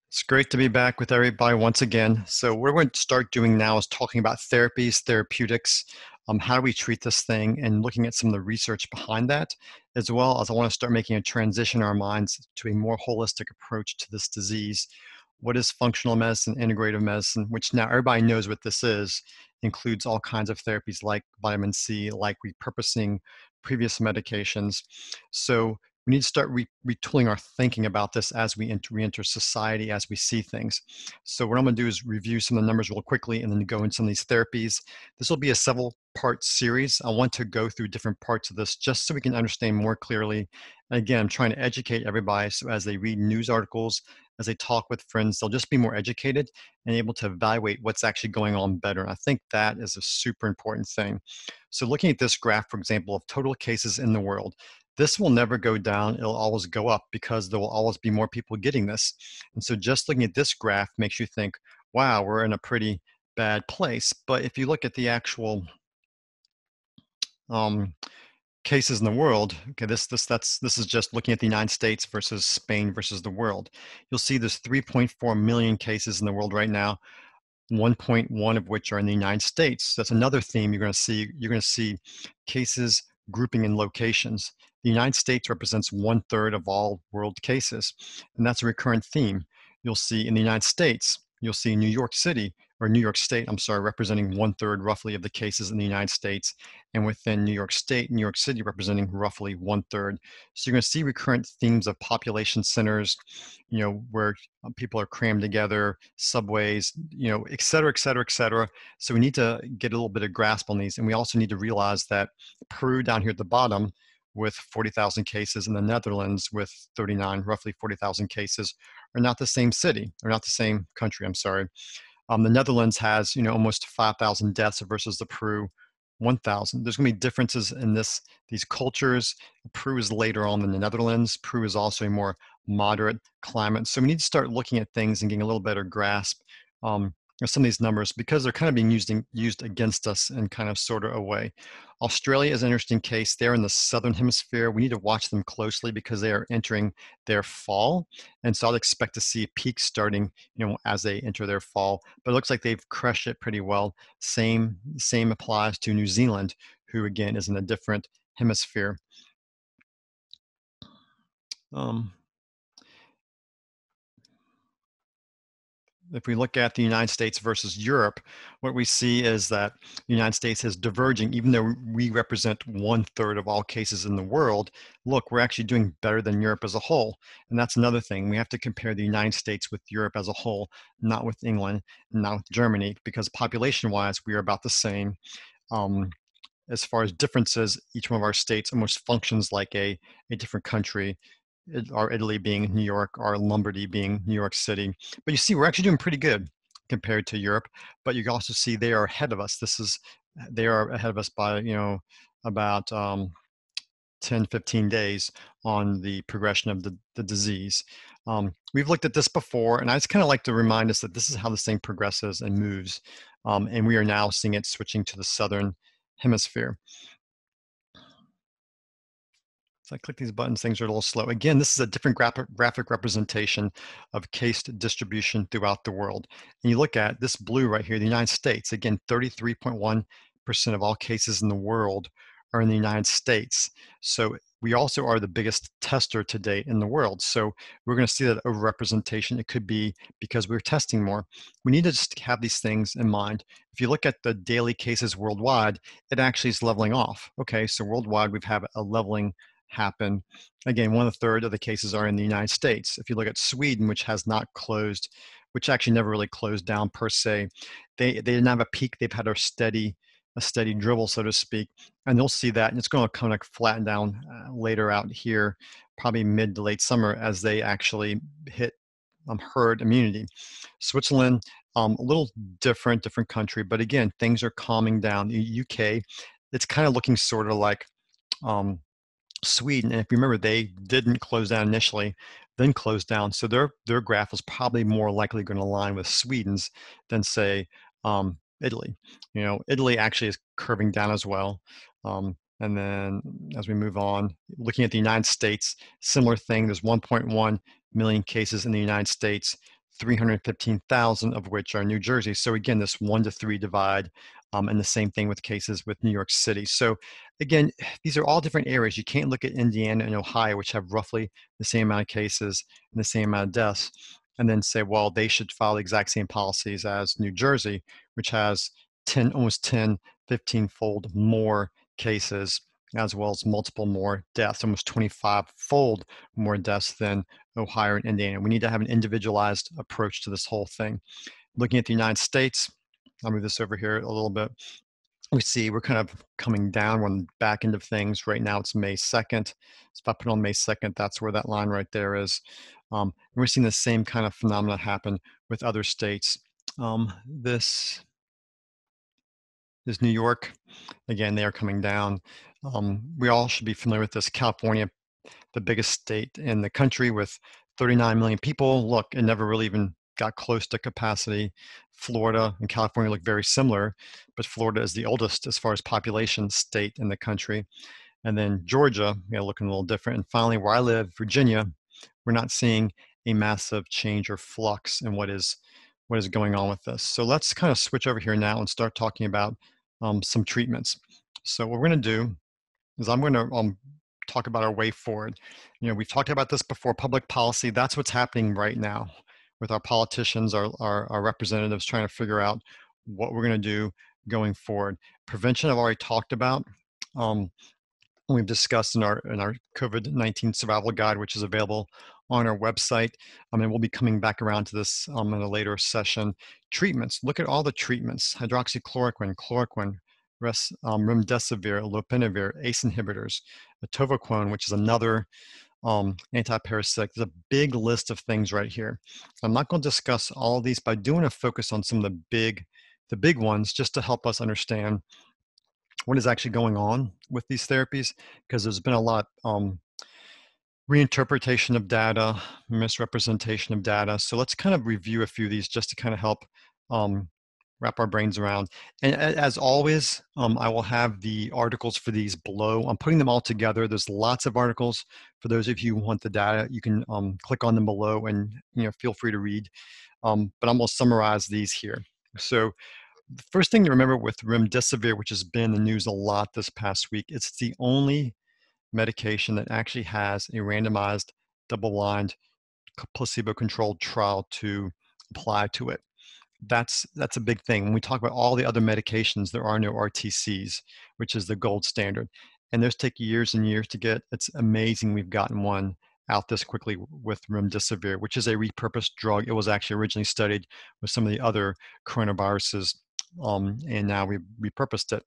It's great to be back with everybody once again. So what we're going to start doing now is talking about therapies, therapeutics, how do we treat this thing, and looking at some of the research behind that, as well as I want to start making a transition in our minds to a more holistic approach to this disease. What is functional medicine, integrative medicine, which now everybody knows what this is, includes all kinds of therapies like vitamin C, like repurposing previous medications. So we need to start retooling our thinking about this as we re-enter society, as we see things. So what I'm going to do is review some of the numbers real quickly and then go into some of these therapies. This will be a several-part series. I want to go through different parts of this just so we can understand more clearly. And again, I'm trying to educate everybody so as they read news articles, as they talk with friends, they'll just be more educated and able to evaluate what's actually going on better. And I think that is a super important thing. So looking at this graph, for example, of total cases in the world, this will never go down, it'll always go up because there will always be more people getting this. And so just looking at this graph makes you think, wow, we're in a pretty bad place. But if you look at the actual cases in the world, okay, this is just looking at the United States versus Spain versus the world. You'll see there's 3.4 million cases in the world right now, 1.1 of which are in the United States. That's another theme you're going to see. You're going to see cases grouping in locations. The United States represents 1/3 of all world cases, and that's a recurrent theme. You'll see in the United States, you'll see New York City, or New York State, I'm sorry, representing 1/3 roughly of the cases in the United States, and within New York State, New York City representing roughly 1/3. So you're going to see recurrent themes of population centers, where people are crammed together, subways, et cetera, et cetera, et cetera. So we need to get a little bit of grasp on these, and we also need to realize that Peru down here at the bottom with 40,000 cases and the Netherlands with roughly 40,000 cases are not the same city, or not the same country, I'm sorry. The Netherlands has, almost 5,000 deaths versus the Peru 1,000. There's going to be differences in these cultures. Peru is later on than the Netherlands. Peru is also a more moderate climate. So we need to start looking at things and getting a little better grasp of some of these numbers because they're kind of being used against us in kind of sort of a way. Australia is an interesting case. They're in the southern hemisphere. We need to watch them closely because they are entering their fall. And so I'd expect to see peaks starting, as they enter their fall. But it looks like they've crushed it pretty well. Same applies to New Zealand, who again is in a different hemisphere. If we look at the United States versus Europe, what we see is that the United States is diverging. Even though we represent 1/3 of all cases in the world, look, we're actually doing better than Europe as a whole. And that's another thing. We have to compare the United States with Europe as a whole, not with England, not with Germany, because population-wise, we are about the same. As far as differences, each one of our states almost functions like a different country. Our Italy being New York, our Lombardy being New York City. But you see, we're actually doing pretty good compared to Europe. But you can also see they are ahead of us. They are ahead of us by about 10, 15 days on the progression of the disease. We've looked at this before, and I just kind of like to remind us that this is how this thing progresses and moves. And we are now seeing it switching to the southern hemisphere. So I click these buttons, things are a little slow. Again, this is a different graphic representation of case distribution throughout the world. And you look at this blue right here, the United States, again, 33.1% of all cases in the world are in the United States. So we also are the biggest tester to date in the world. So we're going to see that overrepresentation. It could be because we're testing more. We need to just have these things in mind. If you look at the daily cases worldwide, it actually is leveling off. Okay, so worldwide we've had a leveling happen. Again, 1/3 of the cases are in the United States. If you look at Sweden, which has not closed, which actually never really closed down per se, they didn't have a peak. They've had a steady dribble, so to speak, and you'll see that, and it's going to kind of flatten down later out here, probably mid to late summer as they actually hit herd immunity. Switzerland, a little different country, but again, things are calming down. The UK, it's kind of looking sort of like Sweden, and if you remember, they didn't close down initially, then closed down. So their graph is probably more likely going to align with Sweden's than say Italy. Italy actually is curving down as well. And then as we move on, looking at the United States, similar thing. There's 1.1 million cases in the United States, 315,000 of which are New Jersey. So again, this 1 to 3 divide, and the same thing with cases with New York City. So again, these are all different areas. You can't look at Indiana and Ohio, which have roughly the same amount of cases and the same amount of deaths, and then say, well, they should follow the exact same policies as New Jersey, which has almost 10, 15-fold more cases, as well as multiple more deaths, almost 25-fold more deaths than Ohio and Indiana. We need to have an individualized approach to this whole thing. Looking at the United States, I'll move this over here a little bit. We see we're kind of coming down on the back end of things. Right now it's May 2nd. So if I put on May 2nd, that's where that line right there is. And we're seeing the same kind of phenomena happen with other states. This is New York. Again, they are coming down. We all should be familiar with this. California, the biggest state in the country with 39 million people. Look, it never really even got close to capacity. Florida and California look very similar, but Florida is the oldest as far as population state in the country. And then Georgia, looking a little different. And finally, where I live, Virginia, we're not seeing a massive change or flux in what is going on with this. So let's kind of switch over here now and start talking about some treatments. So what we're going to do is I'm going to talk about our way forward. We've talked about this before, public policy. That's what's happening right now with our politicians, our representatives trying to figure out what we're going to do going forward. Prevention I've already talked about. We've discussed in our COVID-19 survival guide, which is available on our website. And we'll be coming back around to this in a later session. Treatments, look at all the treatments: hydroxychloroquine, chloroquine, remdesivir, lopinavir, ACE inhibitors, atovaquone, which is another antiparasitic. There's a big list of things right here. I'm not going to discuss all of these, but I do want to focus on some of the big ones just to help us understand what is actually going on with these therapies, because there's been a lot reinterpretation of data, misrepresentation of data. So let's kind of review a few of these just to kind of help wrap our brains around. And as always, I will have the articles for these below. I'm putting them all together. There's lots of articles. For those of you who want the data, you can click on them below and feel free to read. But I'm going to summarize these here. So the first thing to remember with remdesivir, which has been in the news a lot this past week, it's the only medication that actually has a randomized, double-blind, placebo-controlled trial to apply to it. That's a big thing. When we talk about all the other medications, there are no RTCs, which is the gold standard. And those take years and years to get. It's amazing we've gotten one out this quickly with remdesivir, which is a repurposed drug. It was actually originally studied with some of the other coronaviruses, and now we repurposed it.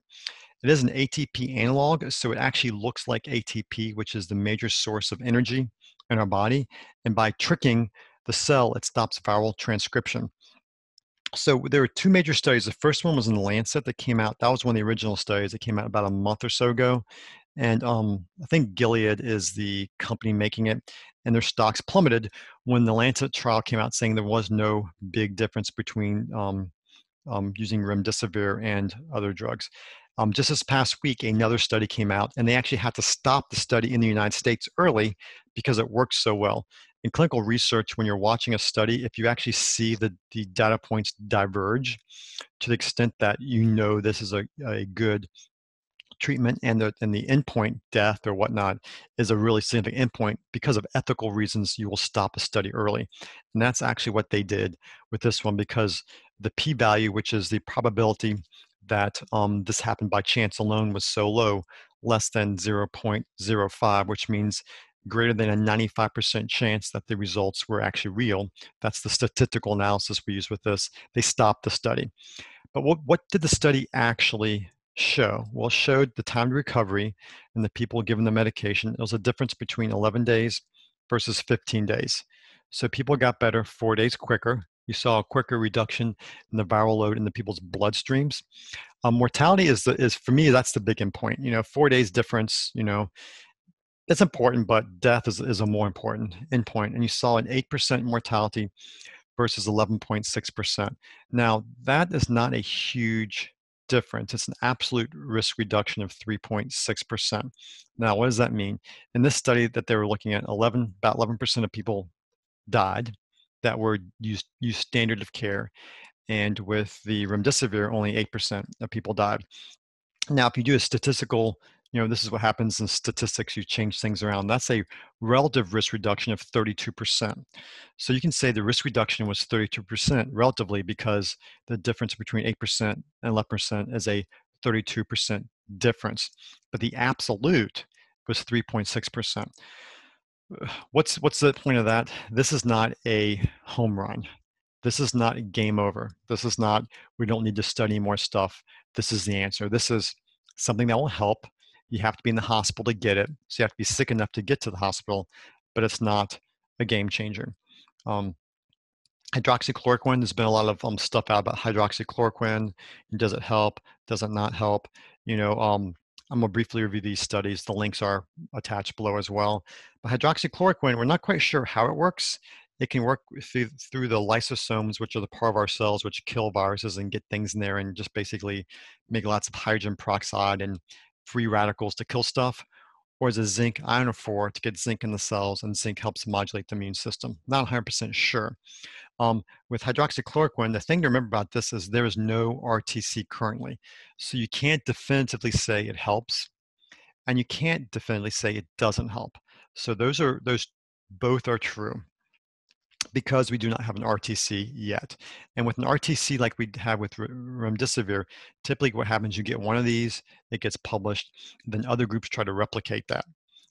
It is an ATP analog, so it actually looks like ATP, which is the major source of energy in our body. And by tricking the cell, it stops viral transcription. So there were two major studies. The first one was in the Lancet that came out. That was one of the original studies that came out about a month or so ago. And I think Gilead is the company making it, and their stocks plummeted when the Lancet trial came out, saying there was no big difference between using remdesivir and other drugs. Just this past week, another study came out, and they actually had to stop the study in the United States early because it worked so well. In clinical research, when you're watching a study, if you actually see the data points diverge to the extent that this is a good treatment, and the endpoint, death or whatnot, is a really significant endpoint, because of ethical reasons, you will stop a study early. And that's actually what they did with this one, because the p-value, which is the probability that this happened by chance alone, was so low, less than 0.05, which means greater than a 95% chance that the results were actually real. That's the statistical analysis we use with this. They stopped the study. But what did the study actually show? Well, it showed the time to recovery in the people given the medication. It was a difference between 11 days versus 15 days. So people got better 4 days quicker. You saw a quicker reduction in the viral load in the people's bloodstreams. Mortality is for me, that's the big endpoint. 4 days difference, it's important, but death is a more important endpoint. And you saw an 8% mortality versus 11.6%. Now, that is not a huge difference. It's an absolute risk reduction of 3.6%. Now, what does that mean? In this study that they were looking at, about 11% of people died. that were use standard of care. And with the remdesivir, only 8% of people died. Now, if you do a statistical, this is what happens in statistics, you change things around. That's a relative risk reduction of 32%. So you can say the risk reduction was 32% relatively because the difference between 8% and 11% is a 32% difference. But the absolute was 3.6%. What's the point of that? This is not a home run. This is not game over. This is not, we don't need to study more stuff. This is the answer. This is something that will help. You have to be in the hospital to get it. So you have to be sick enough to get to the hospital, but it's not a game changer. Um, Hydroxychloroquine, there's been a lot of stuff out about hydroxychloroquine. Does it help? Does it not help? I'm going to briefly review these studies. The links are attached below as well. But hydroxychloroquine, we're not quite sure how it works. It can work through the lysosomes, which are the part of our cells which kill viruses and get things in there and just basically make lots of hydrogen peroxide and free radicals to kill stuff. Or is a zinc ionophore to get zinc in the cells, and zinc helps modulate the immune system. Not 100% sure. With hydroxychloroquine, the thing to remember about this is there is no RTC currently. So you can't definitively say it helps, and you can't definitively say it doesn't help. So those both are true because we do not have an RTC yet. And with an RTC like we have with remdesivir, typically what happens, you get one of these, it gets published, then other groups try to replicate that.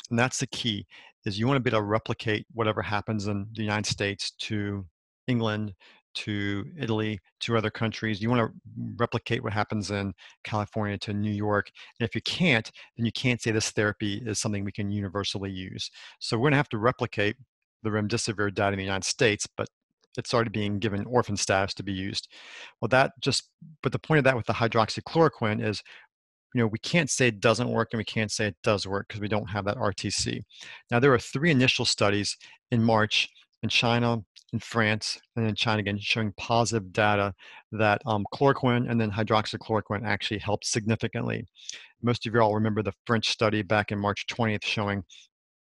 And that's the key, is you want to be able to replicate whatever happens in the United States to England, to Italy, to other countries. You want to replicate what happens in California to New York. And if you can't, then you can't say this therapy is something we can universally use. So we're going to have to replicate the remdesivir data in the United States, but it's already being given orphan status to be used. Well, but the point of that with the hydroxychloroquine is, we can't say it doesn't work and we can't say it does work because we don't have that RTC. Now, there were 3 initial studies in March in China, in France, and in China again, showing positive data that chloroquine and then hydroxychloroquine actually helped significantly. Most of you all remember the French study back in March 20th showing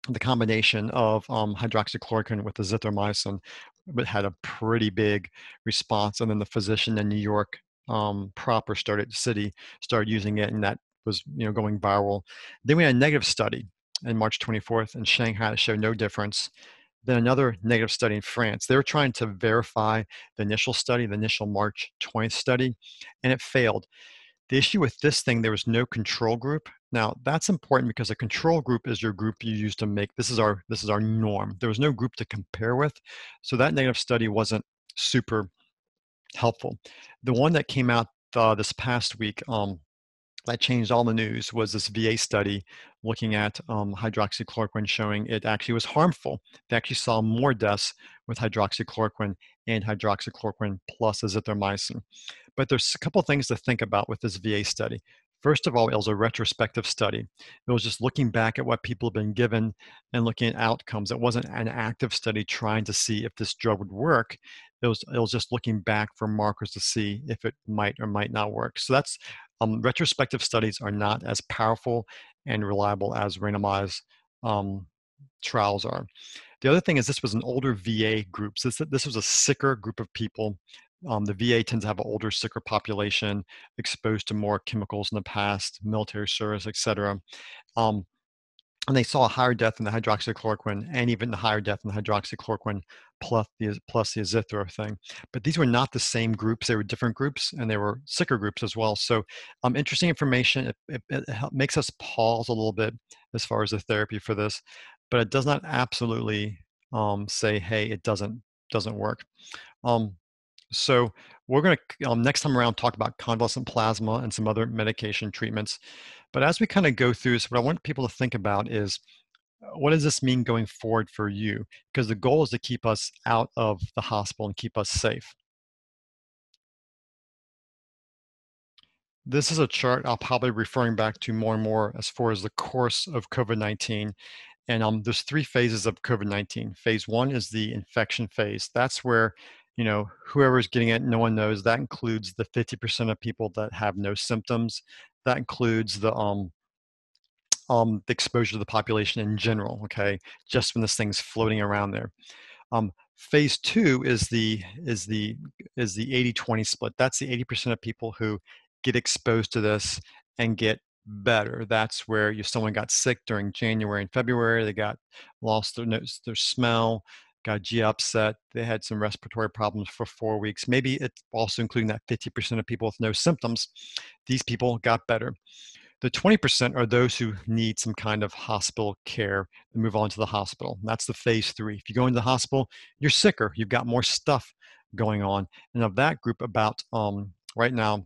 the combination of hydroxychloroquine with azithromycin had a pretty big response, and then the physician in New York proper city started using it, and that was going viral. Then we had a negative study in March 24th in Shanghai that showed no difference. Then another negative study in France. They were trying to verify the initial study, the initial March 20th study, and it failed. The issue with this thing, there was no control group. Now that's important because a control group is your group you use to make, this is our norm. There was no group to compare with. So that negative study wasn't super helpful. The one that came out this past week that changed all the news was this VA study looking at hydroxychloroquine showing it actually was harmful. They actually saw more deaths with hydroxychloroquine and hydroxychloroquine plus azithromycin. But there's a couple of things to think about with this VA study. First of all, it was a retrospective study. It was just looking back at what people have been given and looking at outcomes. It wasn't an active study trying to see if this drug would work. It was just looking back for markers to see if it might or might not work. So that's retrospective studies are not as powerful and reliable as randomized trials are. The other thing is this was an older VA group. So this was a sicker group of people. The VA tends to have an older, sicker population, exposed to more chemicals in the past, military service, et cetera. And they saw a higher death in the hydroxychloroquine and even the higher death in the hydroxychloroquine plus the azithro thing. But these were not the same groups. They were different groups, and they were sicker groups as well. So interesting information. It makes us pause a little bit as far as the therapy for this, but it does not absolutely say, hey, it doesn't work. So we're going to, next time around, talk about convalescent plasma and some other medication treatments. But as we kind of go through this, what I want people to think about is, what does this mean going forward for you? Because the goal is to keep us out of the hospital and keep us safe. This is a chart I'll probably be referring back to more and more as far as the course of COVID-19. And there's 3 phases of COVID-19. Phase 1 is the infection phase. That's where, whoever's getting it, no one knows. That includes the 50% of people that have no symptoms. That includes the exposure to the population in general, okay? Just when this thing's floating around there. Phase two is the 80-20 split. That's the 80% of people who get exposed to this and get better. That's where someone got sick during January and February. They got lost their nose, their smell, got G upset. They had some respiratory problems for 4 weeks. Maybe it's also including that 50% of people with no symptoms. These people got better. The 20% are those who need some kind of hospital care and move on to the hospital. That's the phase three. If you go into the hospital, you're sicker, you've got more stuff going on. And of that group, about right now,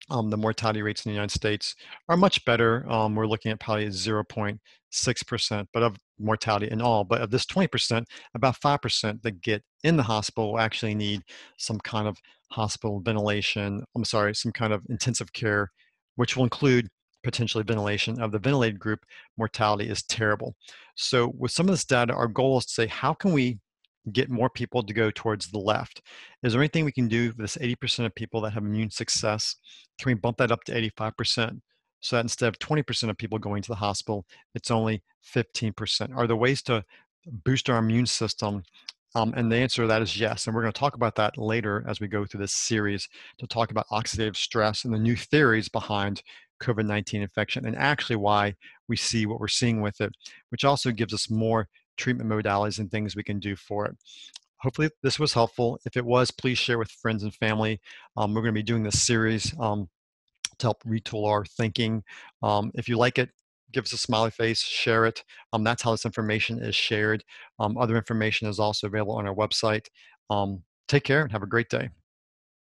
the mortality rates in the United States are much better. We're looking at probably 0.6%, but of mortality in all. But of this 20%, about 5% that get in the hospital will actually need some kind of hospital ventilation. I'm sorry, some kind of intensive care, which will include potentially ventilation. Of the ventilated group, mortality is terrible. So with some of this data, our goal is to say, how can we get more people to go towards the left? Is there anything we can do for this 80% of people that have immune success? Can we bump that up to 85%? So that instead of 20% of people going to the hospital, it's only 15%. Are there ways to boost our immune system? And the answer to that is yes. And we're going to talk about that later as we go through this series to talk about oxidative stress and the new theories behind COVID-19 infection and actually why we see what we're seeing with it, which also gives us more treatment modalities and things we can do for it. Hopefully this was helpful. If it was, please share with friends and family. We're going to be doing this series to help retool our thinking. If you like it, give us a smiley face, share it. That's how this information is shared. Other information is also available on our website. Take care and have a great day.